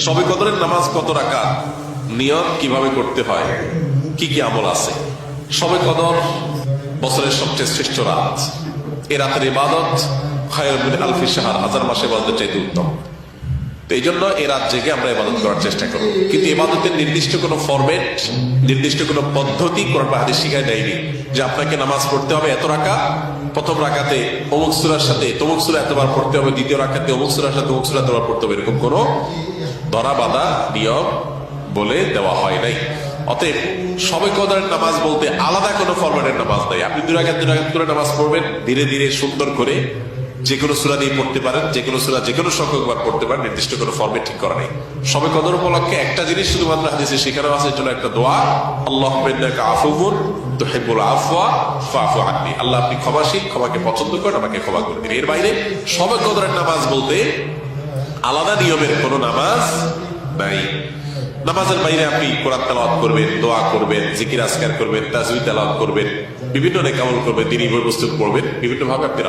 শবে কদরের নামাজ কত রাকাত, নিয়ত কিভাবে করতে হয়, কি কি আমল আছে। শবে কদর বছরের সবচেয়ে শ্রেষ্ঠ রাত। এ রাতের ইবাদত খায়রুম মিন আলফি শাহর, হাজার মাসে ইবাদতের চাইতে উত্তম। তো এই জন্য এ রাত জেগে আমরা ইবাদত করার চেষ্টা করব। কিন্তু ইবাদতের নির্দিষ্ট কোনো ফরম্যাট, নির্দিষ্ট কোনো পদ্ধতি কোরআন বা হাদিস শিখায় দেয়নি যে আপনাকে নামাজ পড়তে হবে এত রাকাত, প্রথম রাকাতে অমুক সূরার সাথে তমুক সূরা এতবার পড়তে হবে, দ্বিতীয় রাকাতে অমুক সূরার সাথে অমুক সূরা এতবার পড়তে হবে, এরকম কোনো ধরা বাঁধা নিয়ম বলে দেওয়া হয় নাই। অতএব শবে কদরের নামাজ বলতে আলাদা কোনো ফরম্যাটের নামাজ নাই। আপনি দুই রাকাত করে নামাজ পড়বেন, ধীরে ধীরে সুন্দর করে যে কোনো সূরা দিয়ে পড়তে পারেন, যে কোনো সূরা যে কোনো সংখ্যকবার পড়তে পারেন, নির্দিষ্ট কোনো ফরম্যাট ঠিক করা নেই। শবে কদর উপলক্ষে একটা জিনিস শুধুমাত্র হাদিসে শেখানো আছে, জন্য একটা দোয়া, আল্লাহুম্মা ইন্নাকা আফুউন তুহিব্বুল আফওয়া ফাফু আন্নি। আল্লাহ আপনি ক্ষমাশীল, ক্ষমাকে পছন্দ করেন, আমাকে ক্ষমা করে দিন। এর বাইরে শবে কদরের নামাজ বলতে আলাদা নিয়মের কোনো নামাজ নাই। নামাজের বাইরে আপনি কোরআন তেলাওয়াত করবেন, দোয়া করবেন, জিকির আজকার করবেন, তাজবীহ তেলাওয়াত করবেন, বিভিন্ন নেক আমল করবেন, দ্বীনি বই পুস্তক পড়বেন, বিভিন্ন ভাবে আপনি